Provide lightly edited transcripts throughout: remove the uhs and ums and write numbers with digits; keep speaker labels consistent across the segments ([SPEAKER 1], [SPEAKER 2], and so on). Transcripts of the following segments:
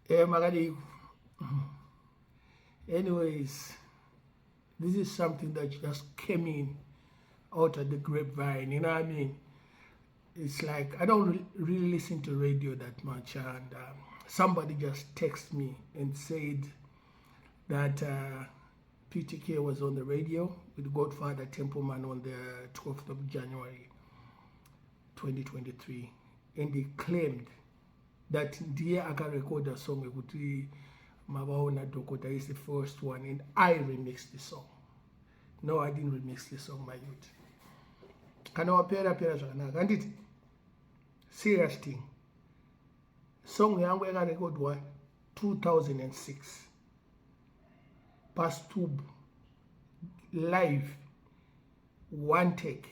[SPEAKER 1] Magadi. Anyways, this is something that just came in out of the grapevine, you know what I mean? It's like I don't really listen to radio that much, and somebody just texted me and said that PTK was on the radio with Godfather Templeman on the 12th of January 2023, and he claimed that ndiye akarecorda song ekuti Mabaona Dokota is the first one, and I remixed the song. No, I didn't remix the song, my youth. Kana wapera zvakanaka anditi serious thing. Song yangu yakarekodwa 2006 pastube live one take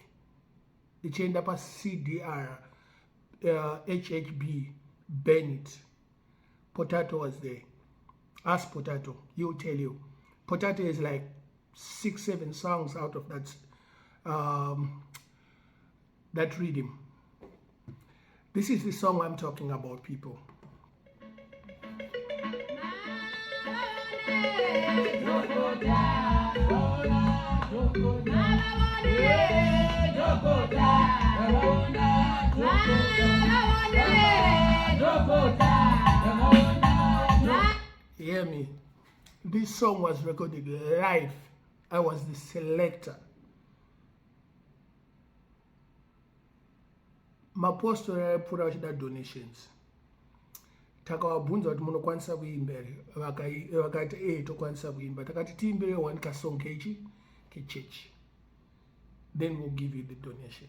[SPEAKER 1] ichienda pa CDR HHB Bennett. Potato was there. Ask Potato, he'll tell you. Potato is like 6-7 songs out of that that rhythm. This is the song I'm talking about, people. Hear me. This song was recorded live. I was the selector. Mapostori put out the donations. Takawabunza kuti munokwanisa kuimbere vakati tokwanisa kuimba takati tiimbere one kasong kechi kechurch, then we'll give you the donation.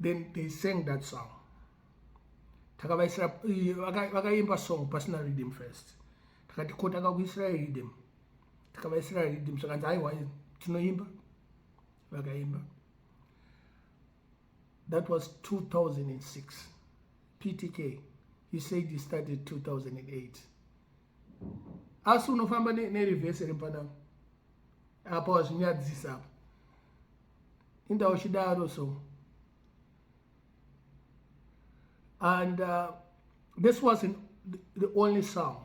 [SPEAKER 1] Then they sang that song. Vakaimba song pasina rhythm first. Takati ko takakuisira rhythm. Takavaisira rhythm sakanzi aiwa tinoimba. Vakaimba. That was 2006. PTK, he said he started 2008. As unofamba ne-reverse rempana apa wazvinyadzisa apa indawo chidaro so. And this wasn't the only song.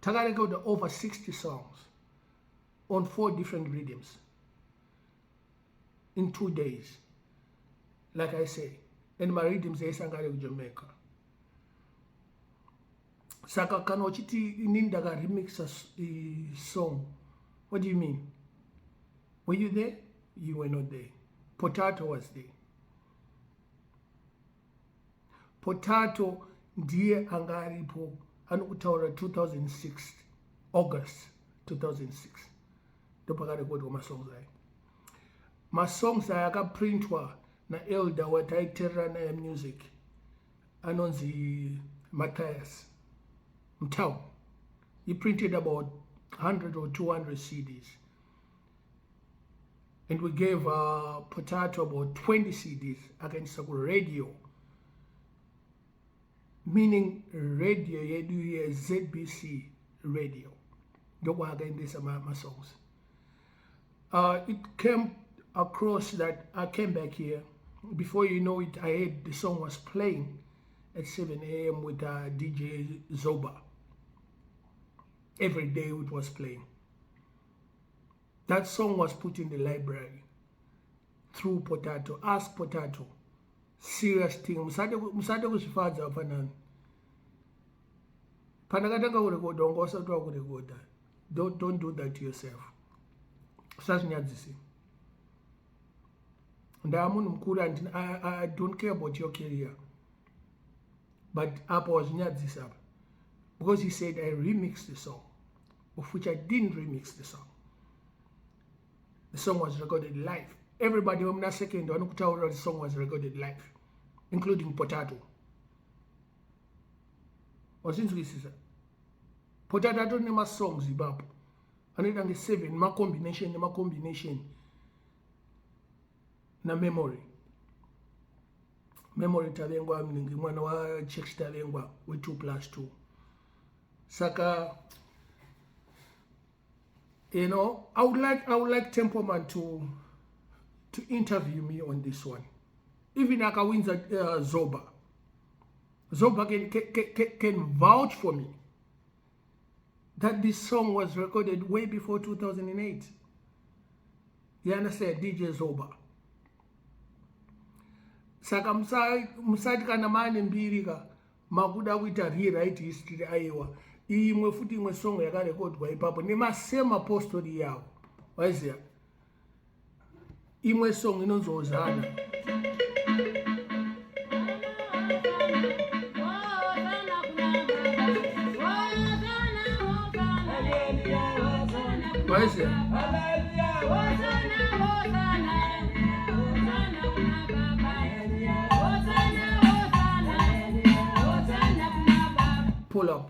[SPEAKER 1] Takareka got over 60 songs on 4 different rhythms in 2 days. Like I say, and my rhythms are sangare ku Jamaica. Saka kana uchiti nindaka remix a song. What do you mean? Were you there? You were not there. Potato was there. Potato ndiye angaripo anokutaura 2006 August 2006 ndopakarekodwa masongs aya. Masongs aya akaprintwa na elder wataiterera naye music anonzi Matthias Mtau. He printed about 100 or 200 CDs, and we gave Potato about 20 CDs against radio, meaning radio yedu ZBC radio. Ndokwa against my songs. It came across that I came back here. Before you know it, I heard the song was playing at 7 a.m. with DJ Zoba. Every day it was playing. That song was put in the library through Potato. Ask Potato. Serious thing. Musade kuzvifadza panani. Panakatanga kurekoda ungosatwa kurekoda. Don't do that to yourself. Usazvinyadzise. Ndamunhu mukuru and I don't care about your career. But apa wazvinyadzisa apa. Because he said I remixed the song, of which I didn't remix the song. The song was recorded live. Everybody on that second the song was recorded live, including Potato. Wazinzwisisa. Potato atone ma songs ipapo. Anoita nge 7 ma combination na memory talengwa mningi mwana wa check talengwa we 2+2. Saka, you know, I would like Templeman to interview me on this one. Even akawinza Zoba can vouch for me that this song was recorded way before 2008. You understand? DJ Zoba. Saka musati kana mane mbiri ka makuda kuita rewrite history aiwa imwe futi imwe song yakarekodwa ipapo nemasema Mapostori yawo Hwezha imwe song inonzi Hwezha pull up.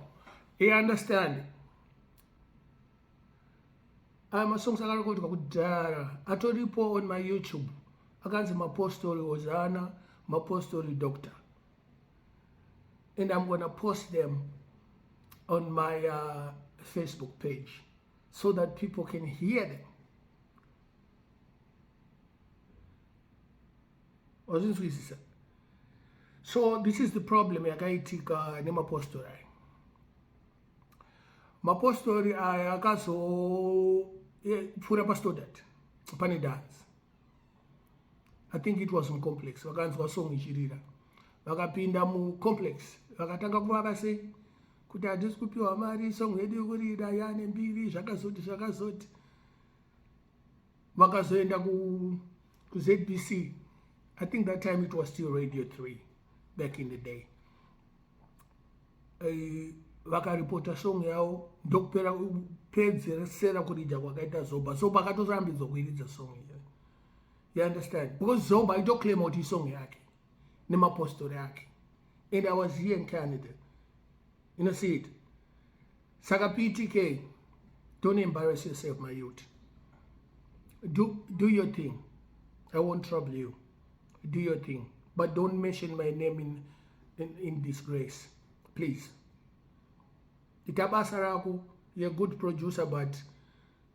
[SPEAKER 1] You understand? I'm a song Kudara. I told you on my YouTube. I can say Mapostori Hwezha, Mapostori Doctor. And I'm gonna post them on my Facebook page so that people can hear them. So this is the problem yakaitika nemapostori. Mapostori akazo pfura pastodart pane dance. I think it was in complex. Vakanzwa song ichirira. Vakapinda mu complex. Vakatanga kuvaka sei kuti hadisi kupiwa mari song yedu yokurira yane mbiri zvakazoti. Vakazoenda ku ZBC. I think that time it was still Radio 3 back in the day. Vakaripota song yavo ndokupera pedzesera kurija kwakaita Zoba. Zoba akatorambidzwa kuiridza song iyo. You understand? Because Zoba itoclaim kuti song yake nemapostori yake. And I was here in Canada. You know, see it? Saka PTK, don't embarrass yourself, my youth. Do your thing. I won't trouble you. Do your thing. But don't mention my name in disgrace. Please. Itabasa rako, you're a good producer, but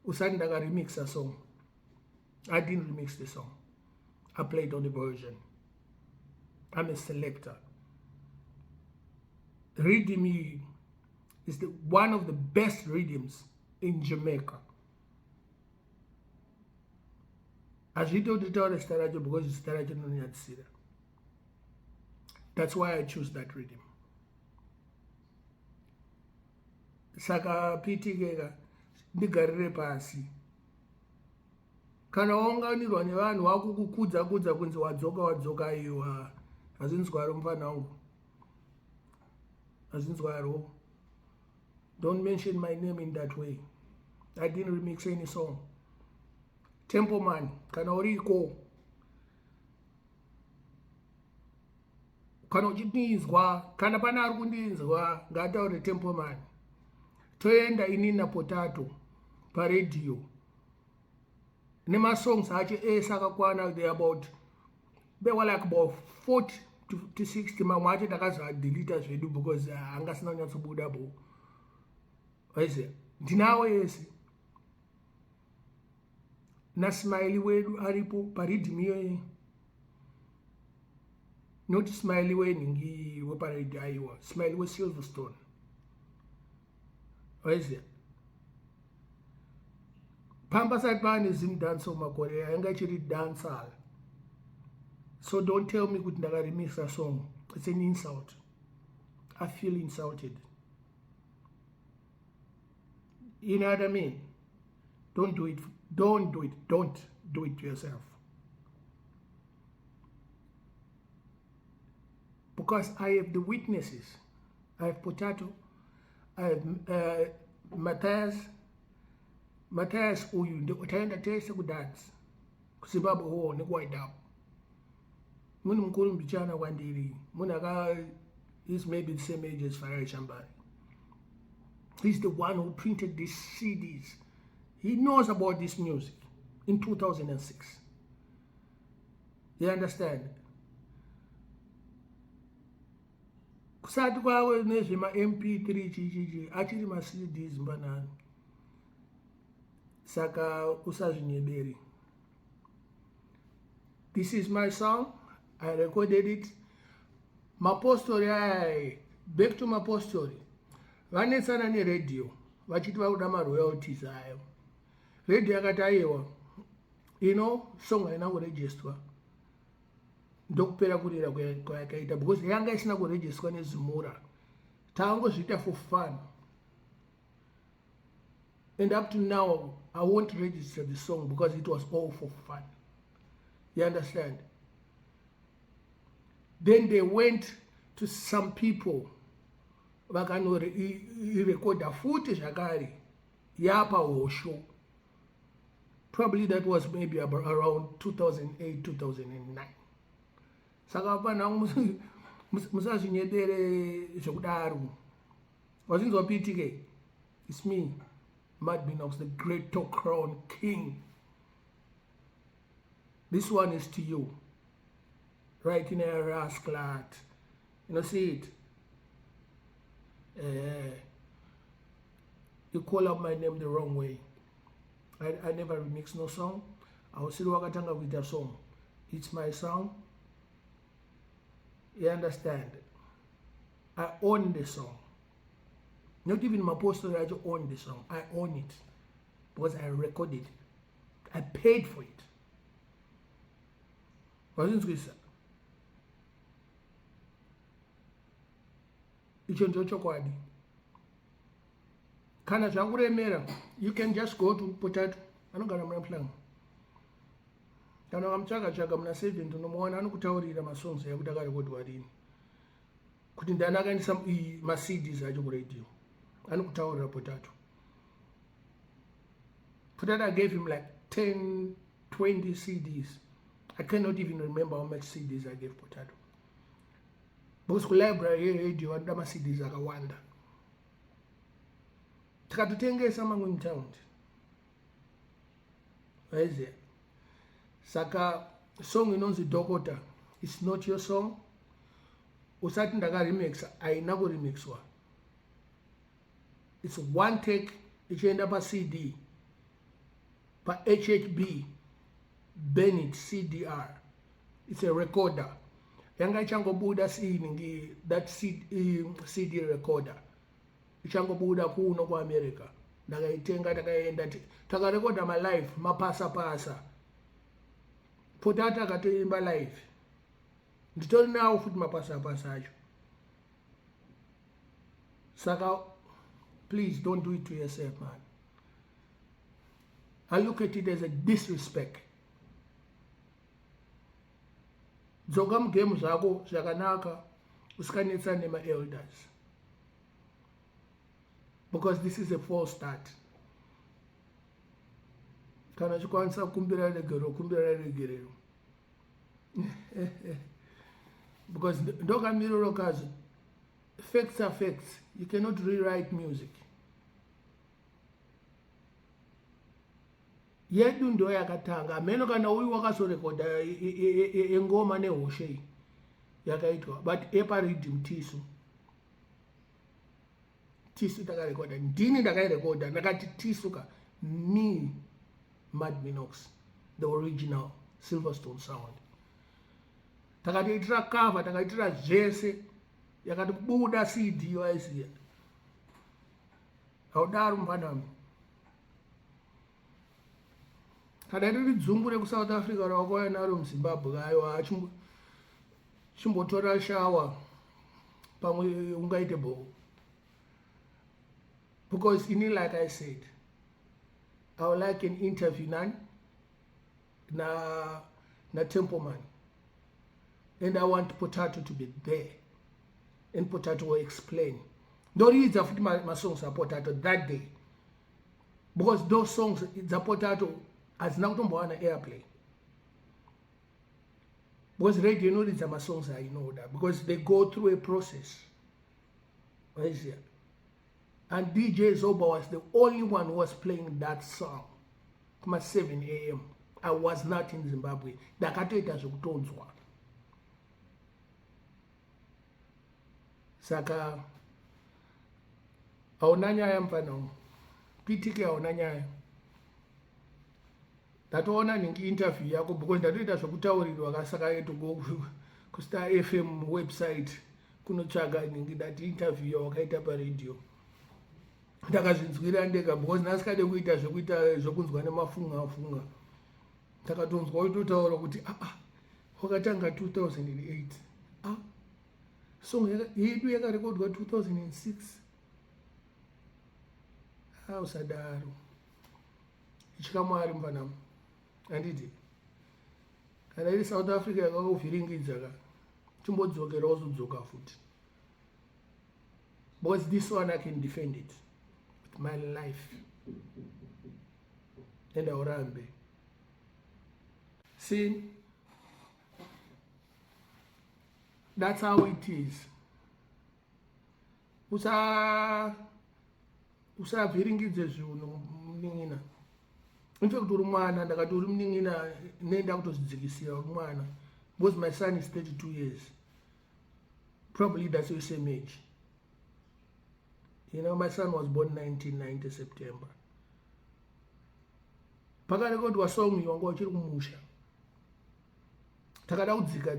[SPEAKER 1] usandaga remix a song. I didn't remix the song. I played on the version. I'm a selector. Rhythm is one of the best rhythms in Jamaica. Ajita uditaura starajo because starajo nonyatsira. That's why I choose that rhythm. Saka PTK ndigarire pasi. Kana waunganirwa nevanhu vakukukudza kunzi wadzoka iwa azinzwaro mufana wangu. Azinzwaro. Don't mention my name in that way. I didn't remix any song. Templeman, kana uriko. Kana uchidinzwa, kana pana ari kundinzwa, ngataure Templeman. Toenda inina potato paradio. Nema songs ache sakakwana they were like about 40 to 60 mamwe ache takaza delete zvedu because angasina nyatsobuda bo. Hwezha ndinawo yese. Na smiley wedu aripo paridimi yoye. Not smiley weningi weparidi aiwa. Smiley we Silverstone. Hwezha pamba sati pane Zimdancehall makore yanga chiri dancehall. So don't tell me kuti ndakaremix a song. It's an insult. I feel insulted. You know what I mean? Don't do it. Don't do it. Don't do it to yourself. Because I have the witnesses. I have Potato. I have Matthias uyu utaenda tese kudance. Zimbabwe ho nekwaida. Muni mukuru mbichana kwandiri. Munaka is maybe the same age as Farah Shambari. He's the one who printed these CDs. He knows about this music in 2006. You understand? Kusati kwawe nezvema MP3 chichichi achiri ma CDs mbanana. Saka usazvinyeberi. This is my song. I recorded it. Mapostori ai back to Mapostori. Vanetsana neredio vachiti vakuda maroyalties ayo. Radio yakati aiwa song haina kurejistwa. Ndokupera kurira kwayakaita because yanga isina kurejistwa neZimura. Tangozviita for fun. And up to now, I won't register the song because it was all for fun. You understand? Then they went to some people. Vakanorekoda futi zvakare yapa hosho. Probably that was maybe around 2008, 2009. Saka pana musazvinyedere zvekudaro. Wazinzwa PTK? It's me, Minox, the great talk crown king. This one is to you. Right in a rascal. See it? You call up my name the wrong way. I never remix no song. I was still wakatanga with a song. It's my song. You understand? I own the song. Not even Mapostori, I just own the song. I own it because I recorded it. I paid for it. Wasn't it? Icho ndo chokwadi. Kana zvakuremera, you can just go to Potato. Anogara muna plan. Kana vamutsvaka muna 7 unomuona anokutaurira masongs ekuti akarekodwa rini. Kuti ndani akaendesa ma-CDs acho kuradio. Anokutaurira Potato. Potato, I gave him like 10, 20 CDs. I cannot even remember how much CDs I gave Potato. Because ku library yeradio vanoda ma-CDs akawanda. Tikatotengesa mamwe mutaundi. Hwezha. Saka song inonzi Dokota, it's not your song. Usati ndakaremixa, haina kuremixwa. It's one take, ichienda pa CD, pa HHB, Bennett CDR. It's a recorder. Yanga ichangobuda that CD recorder. Ichangobuda kuno kwa America. Ndakaitenga takaenda takarekoda ma live mapasa. Potato akatoimba live. Nditori nawo futi mapasa acho. Saka, please don't do it to yourself, man. I look at it as a disrespect. Dzoka mugame zvako zvakanaka usikanetsa nema-elders. Because this is a false start. Kana chikwanisa kumbira regerero. Because ndokamiriro kazi, facts are facts. You cannot rewrite music. Yedu ndo yakatanga. Ameno kana uyu wakasorekoda engoma nehoshe yakaitwa. But epa rhythm tisu takarekoda. Ndini ndakairekoda. Ndakati tisuka. Me, Minox, the original Silverstone sound. Takatiitira cover, takaitira zvese. Yakati buda CD waisiya. Haudaro mvanamu. Kana riri dzungu reku South Africa rawakauya naro muZimbabwe aiwa chimbotora shawa pamwe ungaite bowl. Because like I said, I would like an interview na Templeman. And I want Potato to be there. And Potato will explain. Don't read my songs are Potato that day. Because those songs, the Potato has not been on airplay. Because radio it's my songs, I know that. Because they go through a process. Hwezha. And DJ Zoba was the only one who was playing that song. At 7 a.m. I was not in Zimbabwe. Dakatoita zvokutonzwa. Saka hauna nyaya mfano. PTK hauna nyaya. Ndatoona ningi interview yako because ndatoita zvokutaurirwa kasaka yetu go ku Star FM website kunotsvaga ndati interview wakaita paredio ndakazvinzwira ndega because ndasikade kuita zvekunzwa nemafunga ndakatonzwa uitotaura kuti wakatanga 2008 song yedu yakarekodwa 2006 usadaro ichikamwari mfanamo handiti kana iri South Africa yakakuvhiringidza ka chimbodzokera wozodzoka futi because this one I can defend it with my life and aurambe. See, that's how it is. Usavhiringidze zvinhu munin'ina. In fact, uri mwana ndakati uri munin'ina nenda kutozvidzikisira uri mwana because my son is 32 years. Probably that's your same age. You know, my son was born 1990 September. Pakarekodwa song yongo uchiri kumusha. Takada kudzika.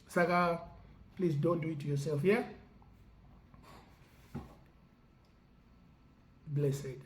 [SPEAKER 1] Saka, please don't do it to yourself, yeah? Blessed.